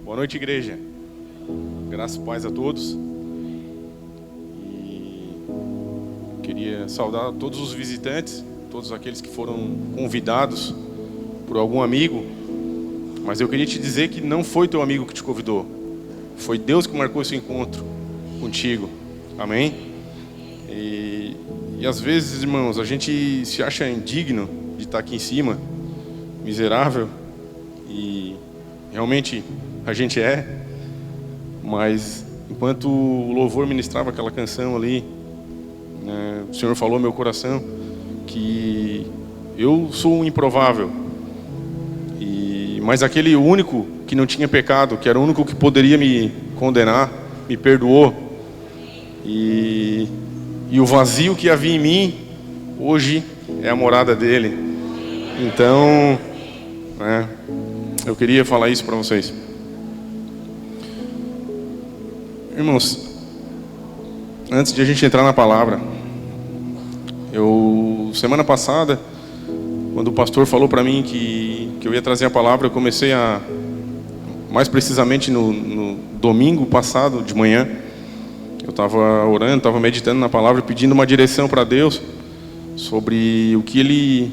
Boa noite, igreja. Graças e paz a todos. E queria saudar todos os visitantes, todos aqueles que foram convidados por algum amigo. Mas eu queria te dizer que não foi teu amigo que te convidou. Foi Deus que marcou esse encontro contigo. Amém? E às vezes, irmãos, a gente se acha indigno de estar aqui em cima, miserável, e realmente a gente é, mas enquanto o louvor ministrava aquela canção ali, né, o Senhor falou ao meu coração que eu sou um improvável, mas aquele único que não tinha pecado, que era o único que poderia me condenar, me perdoou, e o vazio que havia em mim, hoje é a morada dele. Então, né, eu queria falar isso para vocês. Irmãos, antes de a gente entrar na palavra, semana passada, quando o pastor falou para mim que eu ia trazer a palavra, eu comecei mais precisamente no domingo passado, de manhã, eu estava orando, estava meditando na palavra, pedindo uma direção para Deus sobre o que ele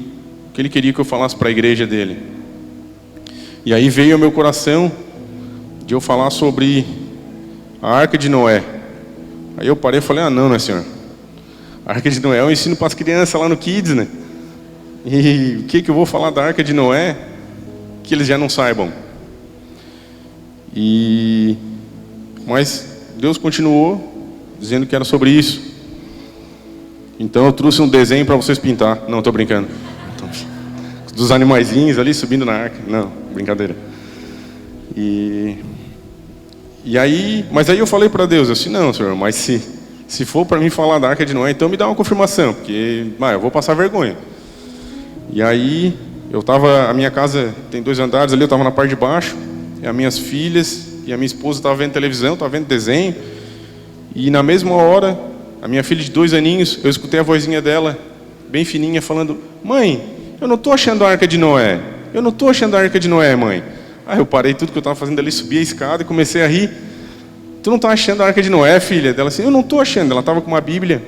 queria que eu falasse para a igreja dele. E aí veio ao meu coração de eu falar sobre a Arca de Noé. Aí eu parei e falei, não, né, Senhor? A Arca de Noé eu ensino para as crianças lá no Kids, né? E o que eu vou falar da Arca de Noé que eles já não saibam? Mas Deus continuou dizendo que era sobre isso. Então eu trouxe um desenho para vocês pintar. Não, estou brincando. Dos animaizinhos ali subindo na arca. Não, brincadeira. Mas aí eu falei para Deus assim, não, Senhor, mas se for para mim falar da Arca de Noé, então me dá uma confirmação, porque eu vou passar vergonha. E aí a minha casa tem 2 andares ali, eu estava na parte de baixo, e as minhas filhas e a minha esposa estavam vendo televisão, estavam vendo desenho, e na mesma hora, a minha filha de 2 aninhos, eu escutei a vozinha dela, bem fininha, falando, mãe, eu não estou achando a Arca de Noé, eu não estou achando a Arca de Noé, mãe. Aí eu parei tudo que eu estava fazendo ali, subi a escada e comecei a rir. Tu não está achando a Arca de Noé, filha? Ela assim, eu não estou achando. Ela estava com uma Bíblia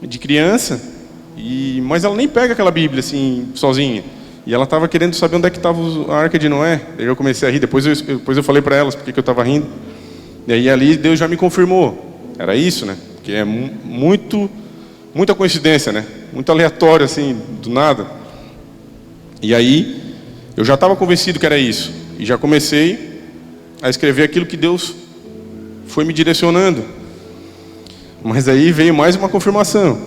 de criança, mas ela nem pega aquela Bíblia assim, sozinha. E ela estava querendo saber onde é que estava a Arca de Noé. Daí eu comecei a rir, depois eu falei para elas porque que eu estava rindo. E aí ali Deus já me confirmou. Era isso, né? Porque é muita coincidência, né? Muito aleatório, assim, do nada. E aí eu já estava convencido que era isso. E já comecei a escrever aquilo que Deus foi me direcionando. Mas aí veio mais uma confirmação.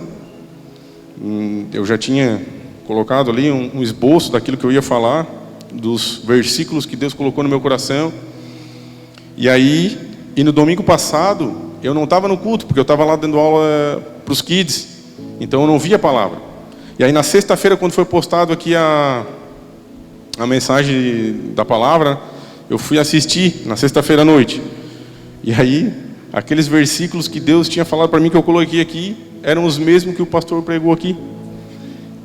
Eu já tinha colocado ali um esboço daquilo que eu ia falar, dos versículos que Deus colocou no meu coração. E no domingo passado, eu não estava no culto, porque eu estava lá dando aula para os kids. Então eu não via a palavra. E aí na sexta-feira, quando foi postado aqui a mensagem da palavra, eu fui assistir na sexta-feira à noite. E aí, aqueles versículos que Deus tinha falado para mim, que eu coloquei aqui, eram os mesmos que o pastor pregou aqui.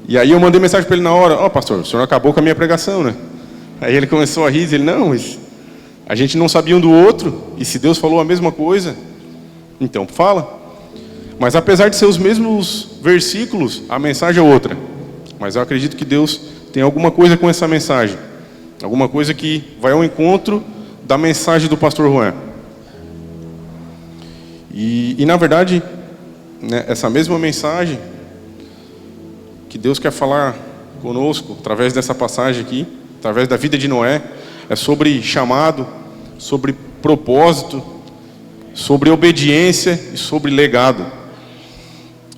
E aí eu mandei mensagem para ele na hora, pastor, o senhor acabou com a minha pregação, né? Aí ele começou a rir, ele, não, mas a gente não sabia um do outro, e se Deus falou a mesma coisa, então fala. Mas apesar de ser os mesmos versículos, a mensagem é outra. Mas eu acredito que Deus tem alguma coisa com essa mensagem. Alguma coisa que vai ao encontro da mensagem do pastor Juan. E na verdade, né, essa mesma mensagem que Deus quer falar conosco, através dessa passagem aqui, através da vida de Noé, é sobre chamado, sobre propósito, sobre obediência e sobre legado.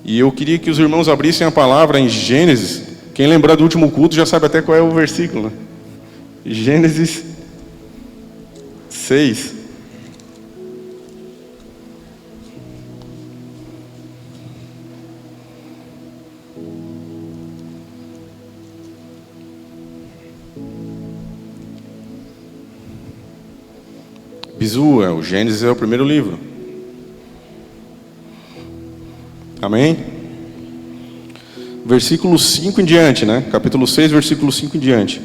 E eu queria que os irmãos abrissem a palavra em Gênesis. Quem lembrar do último culto já sabe até qual é o versículo, né? Gênesis 6. Bizu, o Gênesis é o primeiro livro. Amém? Versículo 5 em diante, né? Capítulo 6, versículo 5 em diante.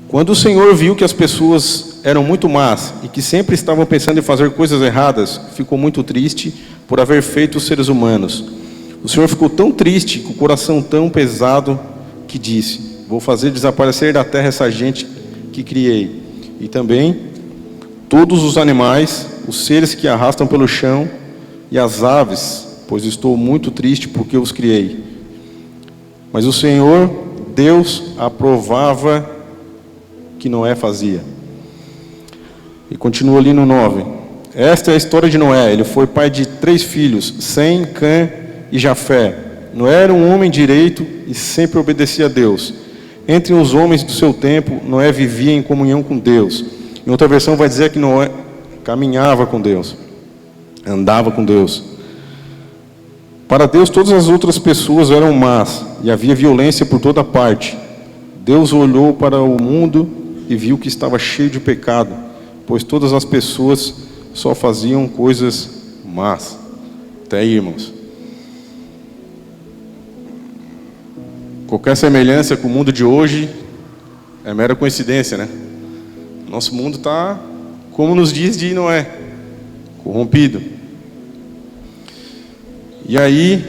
Quando o Senhor viu que as pessoas eram muito más e que sempre estavam pensando em fazer coisas erradas, ficou muito triste por haver feito os seres humanos. O Senhor ficou tão triste, com o coração tão pesado, que disse: vou fazer desaparecer da terra essa gente que criei, e também todos os animais, os seres que arrastam pelo chão e as aves, pois estou muito triste porque os criei. Mas o Senhor, Deus, aprovava que Noé fazia. E continua ali no 9. Esta é a história de Noé. Ele foi pai de 3 filhos, Sem, Cã e Jafé. Noé era um homem direito e sempre obedecia a Deus. Entre os homens do seu tempo, Noé vivia em comunhão com Deus. Em outra versão vai dizer que Noé caminhava com Deus, andava com Deus. Para Deus, todas as outras pessoas eram más e havia violência por toda parte. Deus olhou para o mundo e viu que estava cheio de pecado, pois todas as pessoas só faziam coisas más. Até aí, irmãos. Qualquer semelhança com o mundo de hoje é mera coincidência, né? Nosso mundo está como nos dias de Noé, corrompido. E aí,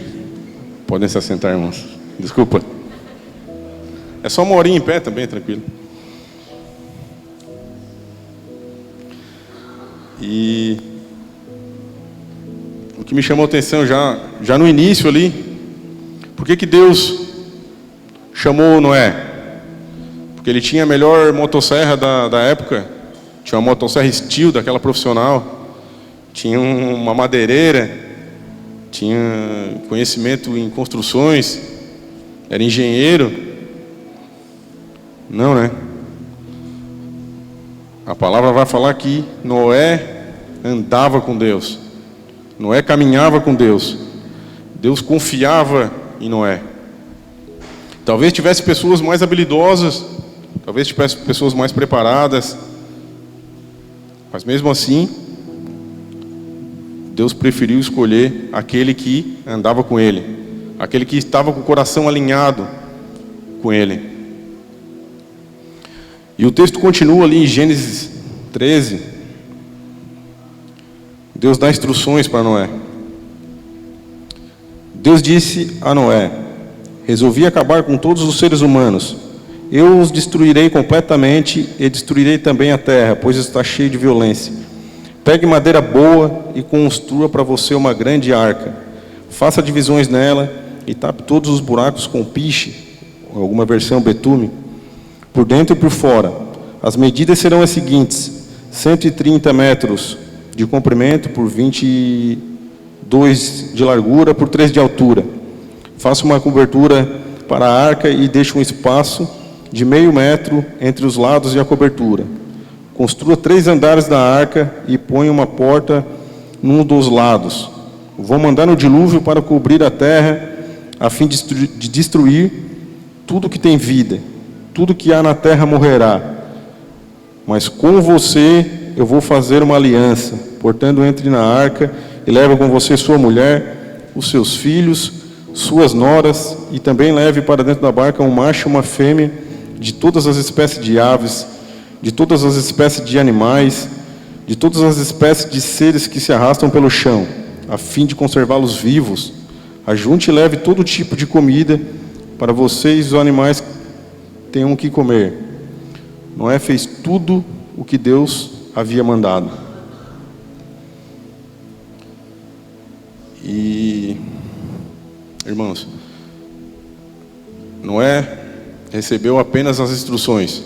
podem se assentar, irmãos. Desculpa. É só uma horinha em pé também, tranquilo. E o que me chamou a atenção já no início ali, por que Deus chamou Noé? Porque ele tinha a melhor motosserra da época, tinha uma motosserra Steel, daquela profissional, tinha uma madeireira, tinha conhecimento em construções, era engenheiro. Não, né? A palavra vai falar que Noé andava com Deus, Noé caminhava com Deus, Deus confiava em Noé. Talvez tivesse pessoas mais habilidosas, talvez tivesse pessoas mais preparadas, mas mesmo assim, Deus preferiu escolher aquele que andava com Ele, aquele que estava com o coração alinhado com Ele. E o texto continua ali em Gênesis 13. Deus dá instruções para Noé. Deus disse a Noé: resolvi acabar com todos os seres humanos. Eu os destruirei completamente e destruirei também a terra, pois está cheio de violência. Pegue madeira boa e construa para você uma grande arca. Faça divisões nela e tape todos os buracos com piche, ou alguma versão betume, por dentro e por fora. As medidas serão as seguintes: 130 metros de comprimento por 22 de largura por 3 de altura. Faça uma cobertura para a arca e deixe um espaço de meio metro entre os lados e a cobertura. Construa 3 andares da arca e ponha uma porta num dos lados. Vou mandar no dilúvio para cobrir a terra, a fim de destruir tudo que tem vida. Tudo que há na terra morrerá. Mas com você eu vou fazer uma aliança. Portanto, entre na arca e leve com você sua mulher, os seus filhos, suas noras, e também leve para dentro da barca um macho e uma fêmea, de todas as espécies de aves, de todas as espécies de animais, de todas as espécies de seres que se arrastam pelo chão, a fim de conservá-los vivos. Ajunte e leve todo tipo de comida para vocês e os animais tenham o que comer. Noé fez tudo o que Deus havia mandado. E, irmãos, Noé recebeu apenas as instruções.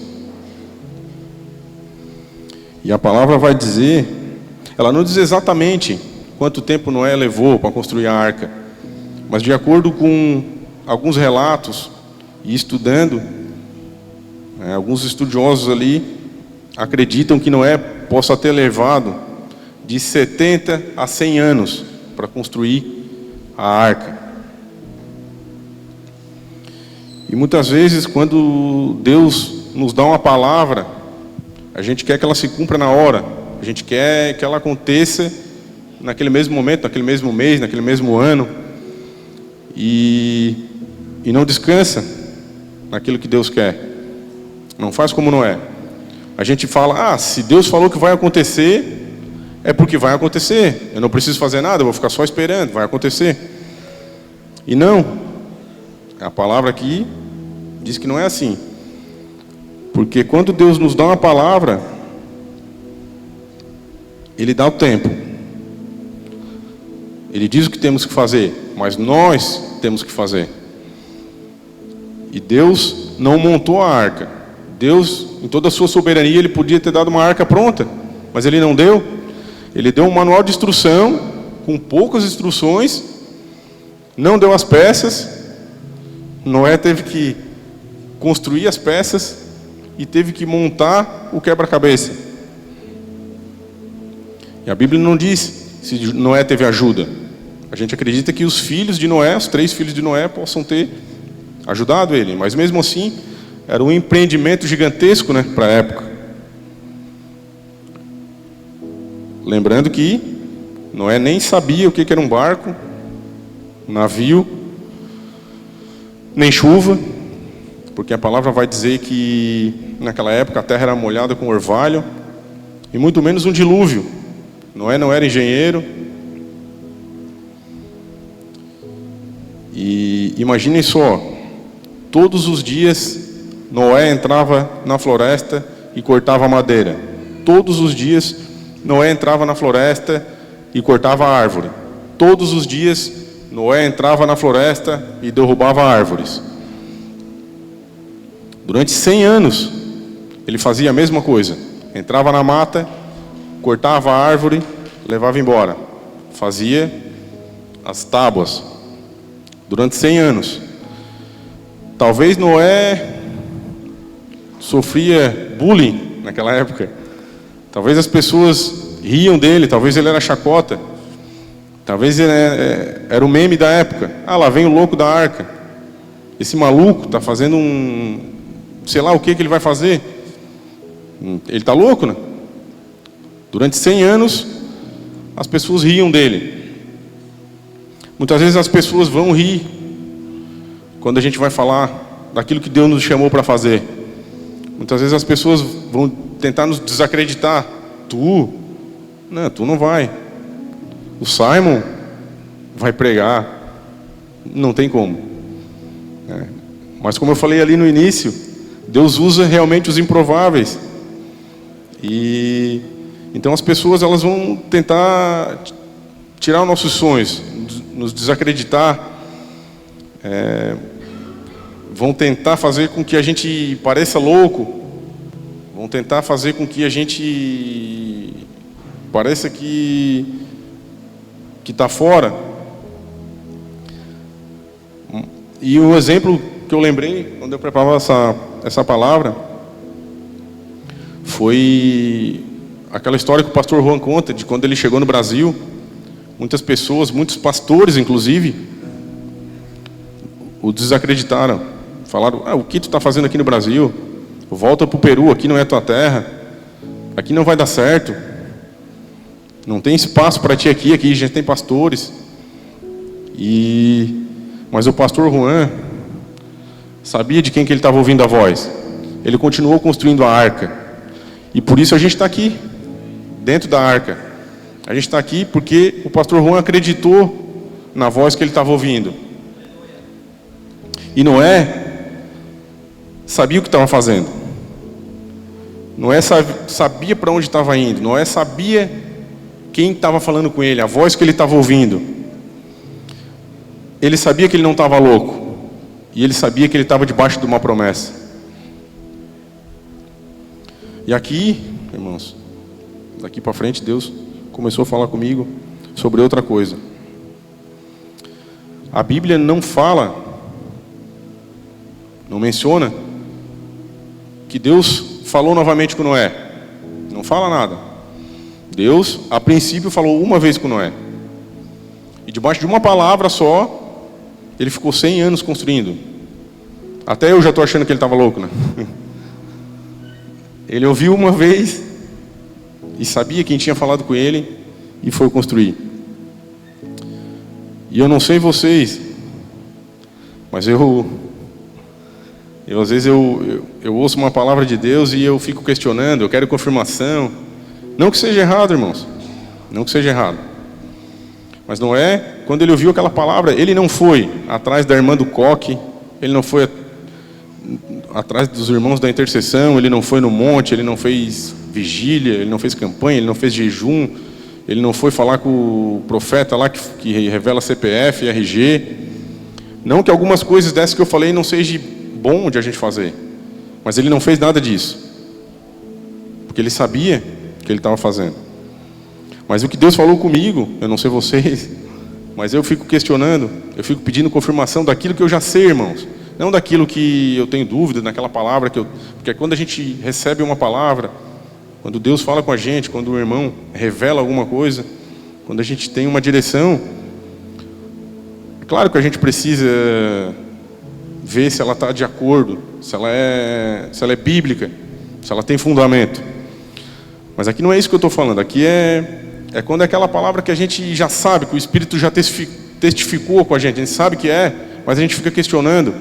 E a palavra vai dizer, ela não diz exatamente quanto tempo Noé levou para construir a arca, mas de acordo com alguns relatos, e estudando, alguns estudiosos ali acreditam que Noé possa ter levado de 70 a 100 anos para construir a arca. E muitas vezes, quando Deus nos dá uma palavra, a gente quer que ela se cumpra na hora, a gente quer que ela aconteça naquele mesmo momento, naquele mesmo mês, naquele mesmo ano, e não descansa naquilo que Deus quer. Não faz como Noé. A gente fala, se Deus falou que vai acontecer, é porque vai acontecer. Eu não preciso fazer nada, eu vou ficar só esperando, vai acontecer. E não. A palavra aqui diz que não é assim. Porque quando Deus nos dá uma palavra, Ele dá o tempo. Ele diz o que temos que fazer, mas nós temos que fazer. E Deus não montou a arca. Deus, em toda a sua soberania, Ele podia ter dado uma arca pronta, mas Ele não deu. Ele deu um manual de instrução, com poucas instruções, não deu as peças. Noé teve que construir as peças e teve que montar o quebra-cabeça. E a Bíblia não diz se Noé teve ajuda. A gente acredita que os filhos de Noé, os 3 filhos de Noé, possam ter ajudado ele, mas mesmo assim era um empreendimento gigantesco, né, para a época. Lembrando que Noé nem sabia o que era um barco, um navio, nem chuva, porque a palavra vai dizer que naquela época a terra era molhada com orvalho, e muito menos um dilúvio. Noé não era engenheiro. E imaginem só, todos os dias Noé entrava na floresta e cortava madeira. Todos os dias Noé entrava na floresta e cortava árvore. Todos os dias Noé entrava na floresta e derrubava árvores. Durante 100 anos ele fazia a mesma coisa. Entrava na mata, cortava a árvore, levava embora. Fazia as tábuas. Durante 100 anos. Talvez Noé sofria bullying naquela época. Talvez as pessoas riam dele, talvez ele era chacota. Talvez ele era o meme da época. Lá vem o louco da arca. Esse maluco está fazendo sei lá o que ele vai fazer. Ele está louco, né? Durante 100 anos, as pessoas riam dele. Muitas vezes as pessoas vão rir quando a gente vai falar daquilo que Deus nos chamou para fazer. Muitas vezes as pessoas vão tentar nos desacreditar. Tu não vai. O Simon vai pregar. Não tem como. Mas como eu falei ali no início, Deus usa realmente os improváveis. E então as pessoas elas vão tentar tirar os nossos sonhos, nos desacreditar, vão tentar fazer com que a gente pareça louco, vão tentar fazer com que a gente pareça que está fora. E o exemplo que eu lembrei quando eu preparava essa palavra foi aquela história que o pastor Juan conta de quando ele chegou no Brasil. Muitas pessoas, muitos pastores inclusive, o desacreditaram. Falaram, o que tu está fazendo aqui no Brasil? Volta para o Peru, aqui não é tua terra. Aqui não vai dar certo. Não tem espaço para ti aqui a gente tem pastores. Mas o pastor Juan sabia de quem que ele estava ouvindo a voz. Ele continuou construindo a arca. E por isso a gente está aqui, dentro da arca. A gente está aqui porque o pastor Juan acreditou na voz que ele estava ouvindo. E Noé sabia o que estava fazendo. Noé sabia para onde estava indo. Noé sabia quem estava falando com ele, a voz que ele estava ouvindo. Ele sabia que ele não estava louco. E ele sabia que ele estava debaixo de uma promessa. E aqui, irmãos, daqui para frente Deus começou a falar comigo sobre outra coisa. A Bíblia não fala, não menciona que Deus falou novamente com Noé. Não fala nada. Deus, a princípio, falou uma vez com Noé. E debaixo de uma palavra só, ele ficou 100 anos construindo. Até eu já estou achando que ele estava louco, né? Ele ouviu uma vez e sabia quem tinha falado com ele e foi construir. E eu não sei vocês, mas eu Às vezes eu ouço uma palavra de Deus e eu fico questionando, eu quero confirmação. Não que seja errado, irmãos. Não que seja errado. Mas Noé, quando ele ouviu aquela palavra, ele não foi atrás da irmã do coque, ele não foi atrás dos irmãos da intercessão, ele não foi no monte, ele não fez vigília, ele não fez campanha, ele não fez jejum, ele não foi falar com o profeta lá que revela CPF, RG. Não que algumas coisas dessas que eu falei não seja bom de a gente fazer, mas ele não fez nada disso, porque ele sabia o que ele estava fazendo. Mas o que Deus falou comigo, eu não sei vocês, mas eu fico questionando, eu fico pedindo confirmação daquilo que eu já sei, irmãos, não daquilo que eu tenho dúvida, naquela palavra porque quando a gente recebe uma palavra, quando Deus fala com a gente, quando o irmão revela alguma coisa, quando a gente tem uma direção, é claro que a gente precisa ver se ela está de acordo, se ela é bíblica, se ela tem fundamento. Mas aqui não é isso que eu estou falando, aqui é quando é aquela palavra que a gente já sabe, que o Espírito já testificou com a gente sabe que mas a gente fica questionando.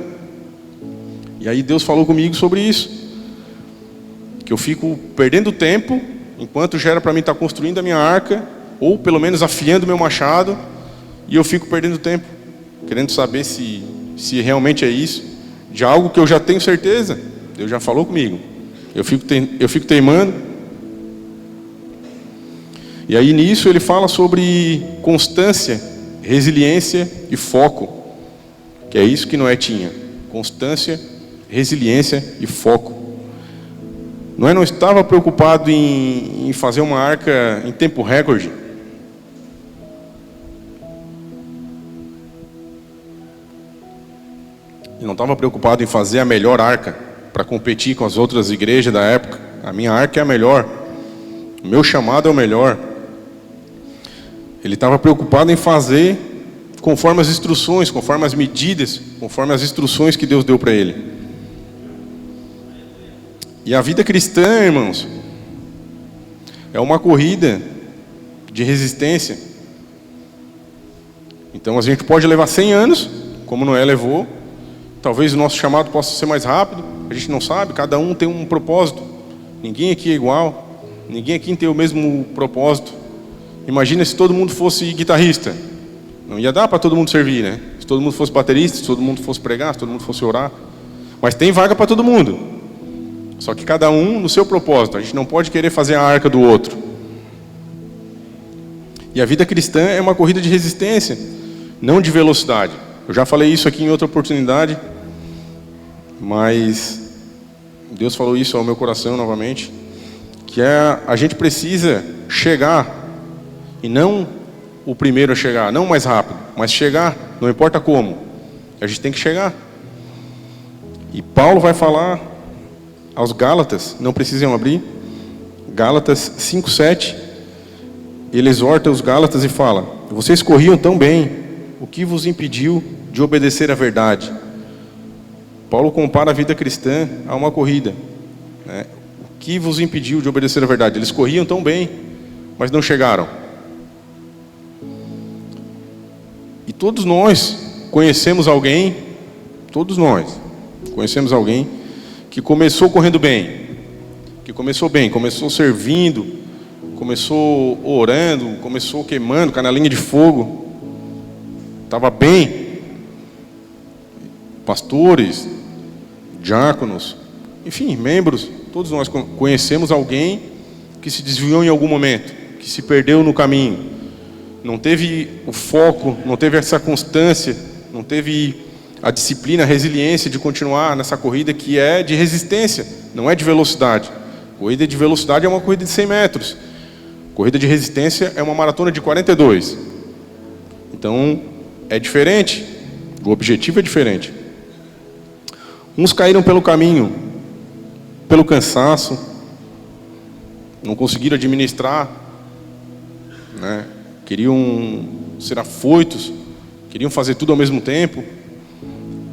E aí Deus falou comigo sobre isso, que eu fico perdendo tempo, enquanto já era para mim estar construindo a minha arca, ou pelo menos afiando o meu machado, e eu fico perdendo tempo, querendo saber se realmente é isso, de algo que eu já tenho certeza. Deus já falou comigo, eu fico teimando. E aí nisso ele fala sobre constância, resiliência e foco, que é isso que Noé tinha: constância, resiliência e foco. Noé não estava preocupado em fazer uma arca em tempo recorde. Ele não estava preocupado em fazer a melhor arca para competir com as outras igrejas da época. A minha arca é a melhor, o meu chamado é o melhor. Ele estava preocupado em fazer conforme as instruções, conforme as medidas, conforme as instruções que Deus deu para ele. E a vida cristã, irmãos, é uma corrida de resistência. Então a gente pode levar 100 anos, como Noé levou. Talvez o nosso chamado possa ser mais rápido, a gente não sabe, cada um tem um propósito. Ninguém aqui é igual, ninguém aqui tem o mesmo propósito. Imagina se todo mundo fosse guitarrista, não ia dar para todo mundo servir, né? Se todo mundo fosse baterista, se todo mundo fosse pregar, se todo mundo fosse orar. Mas tem vaga para todo mundo, só que cada um no seu propósito. A gente não pode querer fazer a arca do outro. E a vida cristã é uma corrida de resistência, não de velocidade. Eu já falei isso aqui em outra oportunidade, mas Deus falou isso ao meu coração novamente, que a gente precisa chegar, e não o primeiro a chegar, não mais rápido, mas chegar, não importa como, a gente tem que chegar. E Paulo vai falar aos Gálatas, não precisam abrir, Gálatas 5:7, ele exorta os Gálatas e fala: vocês corriam tão bem, o que vos impediu de obedecer à verdade? Paulo compara a vida cristã a uma corrida, né? O que vos impediu de obedecer à verdade? Eles corriam tão bem, mas não chegaram. E todos nós conhecemos alguém que começou correndo bem, começou servindo, começou orando, começou queimando canelinha de fogo, estava bem. Pastores, diáconos, enfim, membros, todos nós conhecemos alguém que se desviou em algum momento, que se perdeu no caminho, não teve o foco, não teve essa constância, não teve a disciplina, a resiliência de continuar nessa corrida que é de resistência, não é de velocidade. Corrida de velocidade é uma corrida de 100 metros. Corrida de resistência é uma maratona de 42. Então, é diferente. O objetivo é diferente. Uns caíram pelo caminho, pelo cansaço, não conseguiram administrar, né? Queriam ser afoitos, queriam fazer tudo ao mesmo tempo,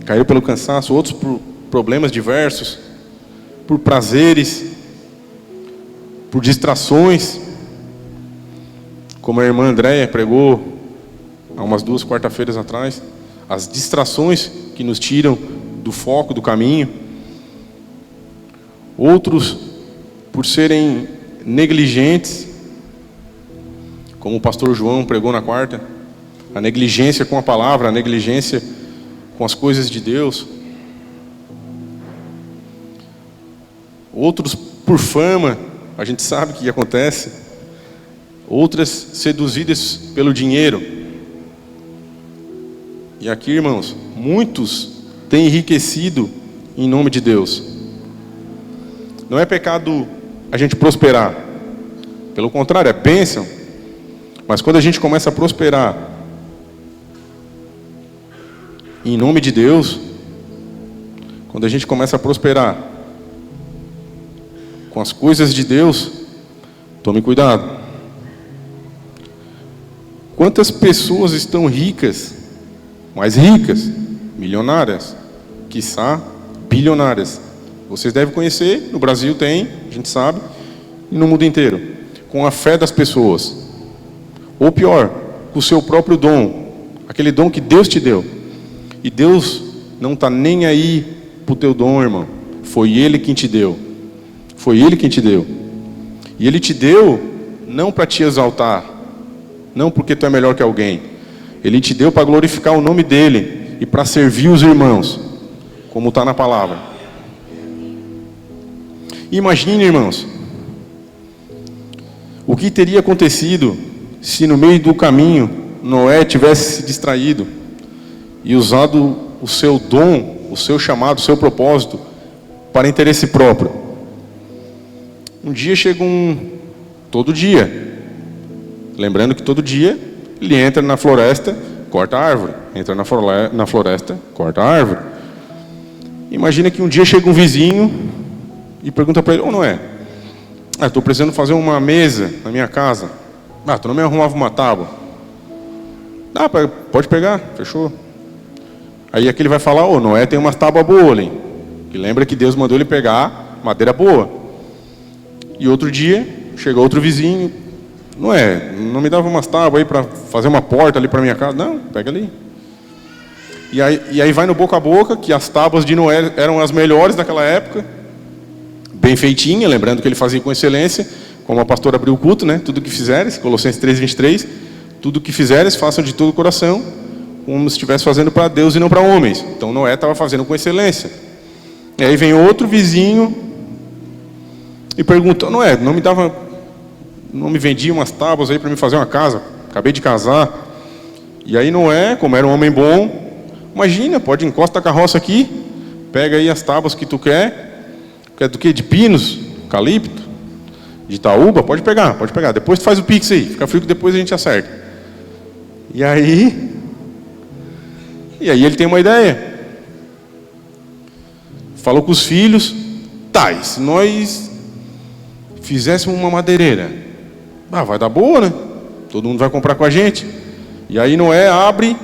caíram pelo cansaço. Outros por problemas diversos, por prazeres, por distrações, como a irmã Andréia pregou há umas 2 quarta-feiras atrás, as distrações que nos tiram do foco, do caminho. Outros por serem negligentes, como o pastor João pregou na quarta, a negligência com a palavra, a negligência com as coisas de Deus. Outros por fama, a gente sabe o que acontece. Outras seduzidas pelo dinheiro. E aqui, irmãos, muitos têm enriquecido em nome de Deus. Não é pecado a gente prosperar. Pelo contrário, é bênção. Mas quando a gente começa a prosperar em nome de Deus, quando a gente começa a prosperar com as coisas de Deus, tome cuidado. Quantas pessoas estão ricas, mais ricas, milionárias, quiçá bilionárias? Vocês devem conhecer, no Brasil tem, a gente sabe, e no mundo inteiro, com a fé das pessoas. Ou pior, com o seu próprio dom, aquele dom que Deus te deu. E Deus não está nem aí para o teu dom, irmão. Foi Ele quem te deu. Foi Ele quem te deu. E Ele te deu não para te exaltar, não porque tu é melhor que alguém. Ele te deu para glorificar o nome dEle e para servir os irmãos, como está na palavra. Imagine, irmãos, o que teria acontecido se no meio do caminho Noé tivesse se distraído e usado o seu dom, o seu chamado, o seu propósito para interesse próprio. Um dia chega todo dia, lembrando que todo dia ele entra na floresta, corta a árvore, entra na floresta, corta a árvore. Imagina que um dia chega um vizinho e pergunta para ele: ô Noé, estou precisando fazer uma mesa na minha casa. Tu não me arrumava uma tábua? Pode pegar, fechou. Aí aquele vai falar: ô Noé tem umas tábuas boas ali. E lembra que Deus mandou ele pegar madeira boa. E outro dia, chega outro vizinho: Noé, não me dava umas tábuas aí para fazer uma porta ali para minha casa? Não, pega ali. E aí vai no boca a boca que as tábuas de Noé eram as melhores daquela época, bem feitinha, lembrando que ele fazia com excelência, como a pastora abriu o culto, né? Tudo que fizeres, Colossenses 3:23, tudo que fizeres, façam de todo o coração, como se estivesse fazendo para Deus e não para homens. Então Noé estava fazendo com excelência. E aí vem outro vizinho e pergunta: Noé, não me vendia umas tábuas aí para me fazer uma casa? Acabei de casar. E aí Noé, como era um homem bom, imagina, pode encostar a carroça aqui, pega aí as tábuas que tu quer do que? De pinos, eucalipto, de itaúba, pode pegar. Depois tu faz o pix aí, fica frio que depois a gente acerta. E aí ele tem uma ideia. Falou com os filhos: e se nós fizéssemos uma madeireira? Vai dar boa, né? Todo mundo vai comprar com a gente. E aí Noé abre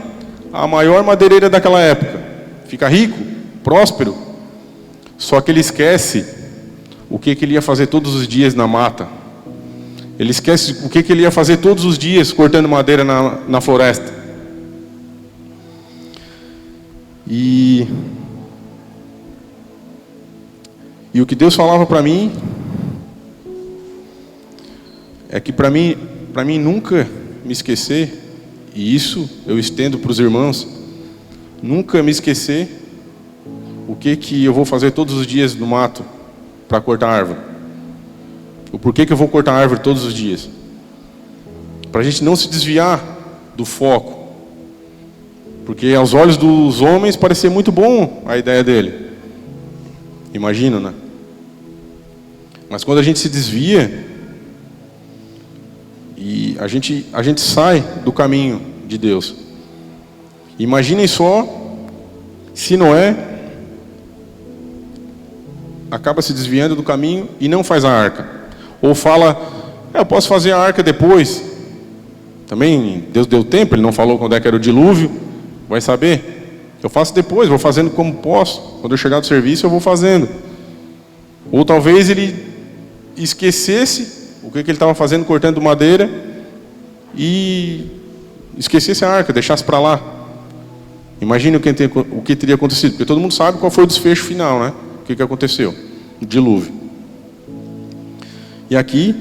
a maior madeireira daquela época. Fica rico, próspero. Só que ele esquece o que ele ia fazer todos os dias na mata. Ele esquece o que ele ia fazer todos os dias cortando madeira na floresta. E o que Deus falava para mim é que para mim nunca me esquecer, e isso eu estendo para os irmãos, nunca me esquecer o que eu vou fazer todos os dias no mato para cortar árvore. O porquê que eu vou cortar árvore todos os dias. Para a gente não se desviar do foco. Porque aos olhos dos homens parecia muito bom a ideia dele. Imagina, né? Mas quando a gente se desvia e a gente sai do caminho de Deus. Imaginem só se Noé acaba se desviando do caminho e não faz a arca. Ou fala: eu posso fazer a arca depois. Também Deus deu tempo, Ele não falou quando é que era o dilúvio. Vai saber. Eu faço depois, vou fazendo como posso. Quando eu chegar do serviço eu vou fazendo. Ou talvez ele esquecesse o que ele estava fazendo cortando madeira e esquecesse a arca, deixasse para lá. Imagine o que teria acontecido, porque todo mundo sabe qual foi o desfecho final, né? O que aconteceu? O dilúvio. E aqui,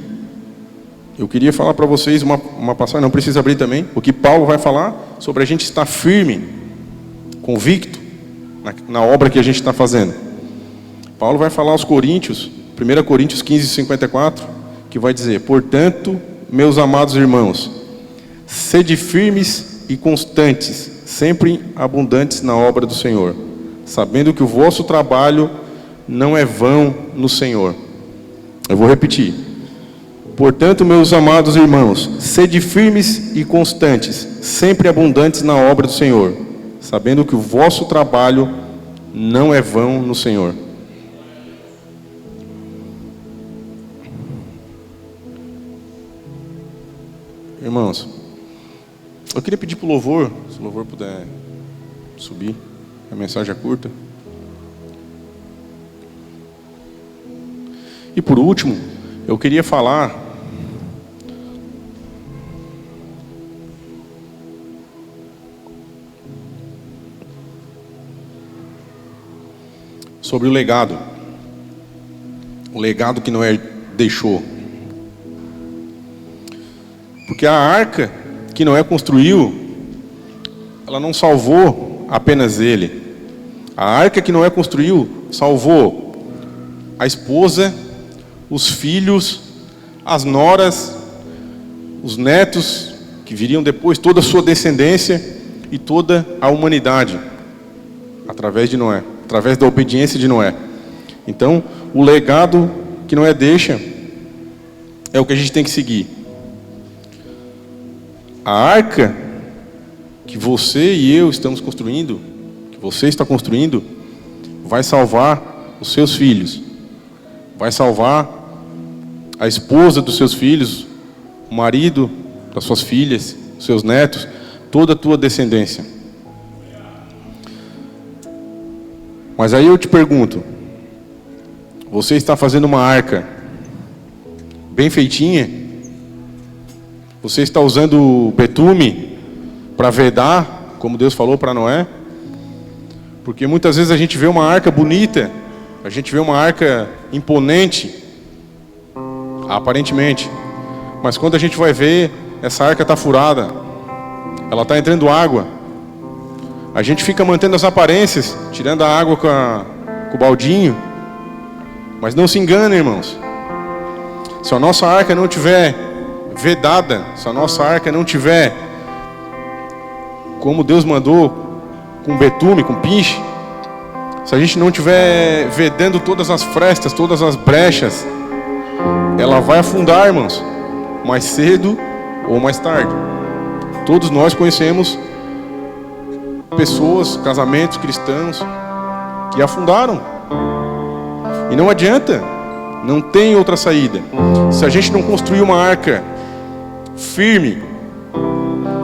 eu queria falar para vocês uma passagem, não precisa abrir também, o que Paulo vai falar sobre a gente estar firme, convicto, na obra que a gente está fazendo. Paulo vai falar aos Coríntios, 1 Coríntios 15, 54, que vai dizer: portanto, meus amados irmãos, sede firmes e constantes, sempre abundantes na obra do Senhor, sabendo que o vosso trabalho não é vão no Senhor. Eu vou repetir. Portanto, meus amados irmãos, sede firmes e constantes, sempre abundantes na obra do Senhor, sabendo que o vosso trabalho não é vão no Senhor. Irmãos, eu queria pedir para o louvor, se o louvor puder subir, a mensagem é curta. E por último, eu queria falar sobre o legado que Noé deixou. Porque a arca que Noé construiu, ela não salvou apenas ele. A arca que Noé construiu salvou a esposa, os filhos, as noras, os netos que viriam depois, toda a sua descendência e toda a humanidade, através de Noé, através da obediência de Noé. Então, o legado que Noé deixa é o que a gente tem que seguir. A arca que você e eu estamos construindo, que você está construindo, vai salvar os seus filhos, vai salvar a esposa dos seus filhos, o marido das suas filhas, os seus netos, toda a tua descendência. Mas aí eu te pergunto, você está fazendo uma arca bem feitinha? Você está usando betume para vedar, como Deus falou para Noé? Porque muitas vezes a gente vê uma arca bonita, a gente vê uma arca imponente, aparentemente. Mas quando a gente vai ver, essa arca está furada, ela está entrando água. A gente fica mantendo as aparências, tirando a água com o baldinho. Mas não se engane, irmãos. Se a nossa arca não tiver vedada, se a nossa arca não tiver como Deus mandou, com betume, com pinche, se a gente não tiver vedando todas as frestas, todas as brechas, ela vai afundar, irmãos, mais cedo ou mais tarde. Todos nós conhecemos pessoas, casamentos cristãos que afundaram. E não adianta, não tem outra saída. Se a gente não construir uma arca firme,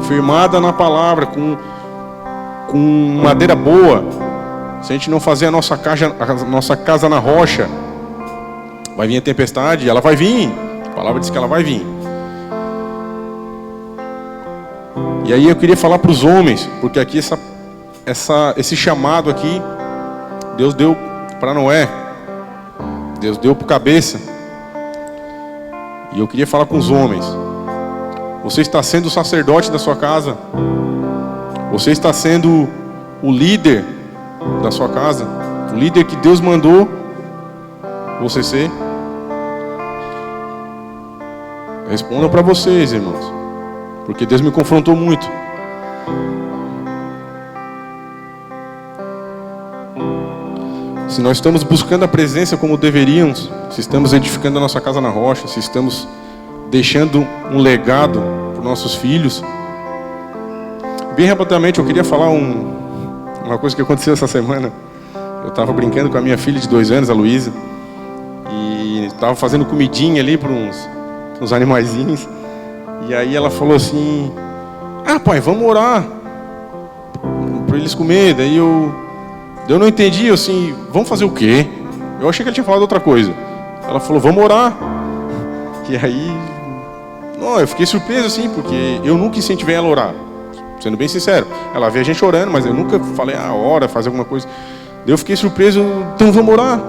firmada na palavra, com madeira boa, se a gente não fazer a nossa casa na rocha, vai vir a tempestade, ela vai vir. A palavra diz que ela vai vir. E aí eu queria falar para os homens, porque aqui esse chamado aqui, Deus deu para Noé, Deus deu para o cabeça. E eu queria falar com os homens. Você está sendo o sacerdote da sua casa? Você está sendo o líder da sua casa? O líder que Deus mandou você ser? Respondam para vocês, irmãos, porque Deus me confrontou muito. Se nós estamos buscando a presença como deveríamos, se estamos edificando a nossa casa na rocha, se estamos deixando um legado para os nossos filhos. Bem rapidamente eu queria falar uma coisa que aconteceu essa semana. Eu estava brincando com a minha filha de 2 anos, a Luísa, e estava fazendo comidinha ali para uns animaizinhos. E aí ela falou assim: ah, pai, vamos orar para eles comer. Daí eu não entendi, assim, vamos fazer o quê? Eu achei que ela tinha falado outra coisa. Ela falou, vamos orar. E aí, não, eu fiquei surpreso, assim, porque eu nunca incentivei ela a orar, sendo bem sincero. Ela vê a gente orando, mas eu nunca falei, ora, fazer alguma coisa. Daí eu fiquei surpreso, então vamos orar.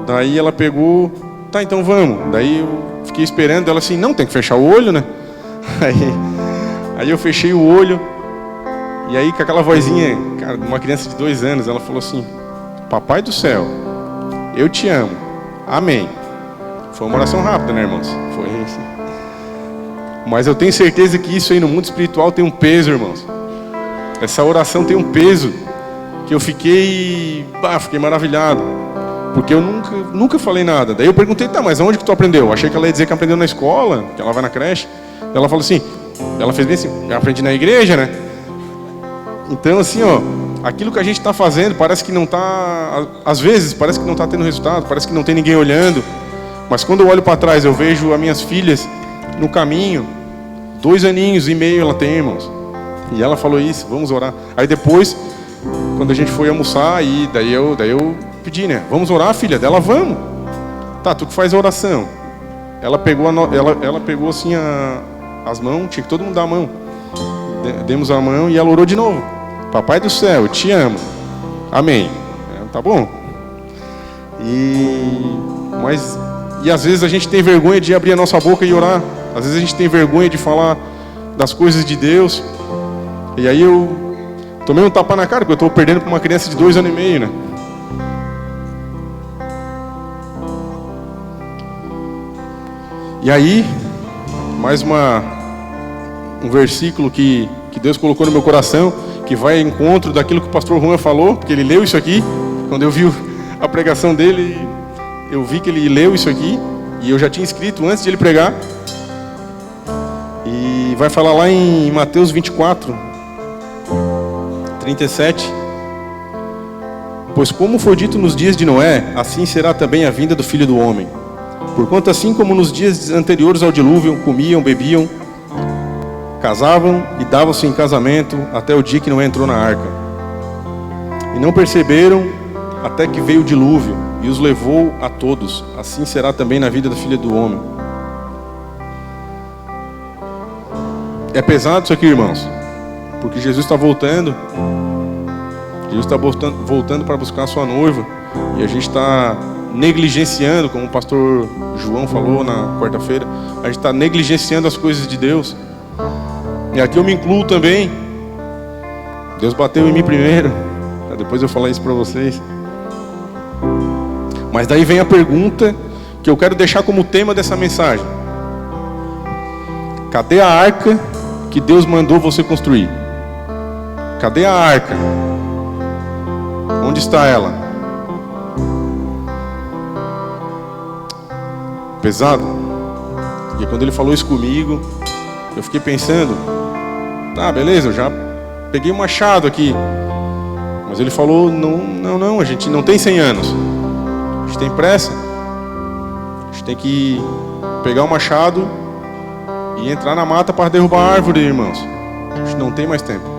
Daí ela pegou tá, então vamos. Daí eu fiquei esperando, ela assim, não, tem que fechar o olho, né? Aí eu fechei o olho, e aí com aquela vozinha, cara, uma criança de 2 anos, ela falou assim, papai do céu, eu te amo, amém. Foi uma oração rápida, né, irmãos? Foi assim. Mas eu tenho certeza que isso aí no mundo espiritual tem um peso, irmãos. Essa oração tem um peso que eu fiquei maravilhado, porque eu nunca falei nada. Daí eu perguntei, tá, mas aonde que tu aprendeu? Eu achei que ela ia dizer que aprendeu na escola, que ela vai na creche. Ela falou assim, ela fez bem assim, eu aprendi na igreja, né? Então assim, ó, aquilo que a gente está fazendo parece que não está, às vezes parece que não está tendo resultado, parece que não tem ninguém olhando. Mas quando eu olho para trás, eu vejo as minhas filhas no caminho, 2 aninhos e meio ela tem, irmãos. E ela falou isso, vamos orar. Aí depois, quando a gente foi almoçar, daí eu pedi, né? Vamos orar, filha dela, vamos. Tá, tu que faz a oração. Ela pegou, ela pegou assim as mãos, tinha que todo mundo dar a mão. Demos a mão e ela orou de novo. Papai do céu, eu te amo. Amém. Tá bom. E às vezes a gente tem vergonha de abrir a nossa boca e orar. Às vezes a gente tem vergonha de falar das coisas de Deus. E aí eu tomei um tapa na cara, porque eu estou perdendo para uma criança de 2 anos e meio, né? E aí, mais um versículo que Deus colocou no meu coração, que vai ao encontro daquilo que o pastor Juan falou, porque ele leu isso aqui. Quando eu vi a pregação dele, eu vi que ele leu isso aqui, e eu já tinha escrito antes de ele pregar. E vai falar lá em Mateus 24, 37. Pois como foi dito nos dias de Noé, assim será também a vinda do Filho do Homem. Porquanto assim como nos dias anteriores ao dilúvio, comiam, bebiam, casavam e davam-se em casamento, até o dia que Noé entrou na arca. E não perceberam até que veio o dilúvio e os levou a todos. Assim será também na vida do Filho do Homem. É pesado isso aqui, irmãos, porque Jesus está voltando. Jesus está voltando para buscar a sua noiva. E a gente está negligenciando, como o pastor João falou na quarta-feira, a gente está negligenciando as coisas de Deus. E aqui eu me incluo também. Deus bateu em mim primeiro, para depois eu falar isso para vocês. Mas daí vem a pergunta que eu quero deixar como tema dessa mensagem. Cadê a arca que Deus mandou você construir? Cadê a arca? Onde está ela? Pesado? Porque quando ele falou isso comigo, eu fiquei pensando, tá, beleza, eu já peguei um machado aqui. Mas ele falou, não, a gente não tem 100 anos. A gente tem pressa. A gente tem que pegar o machado e entrar na mata para derrubar a árvore, irmãos. A gente não tem mais tempo.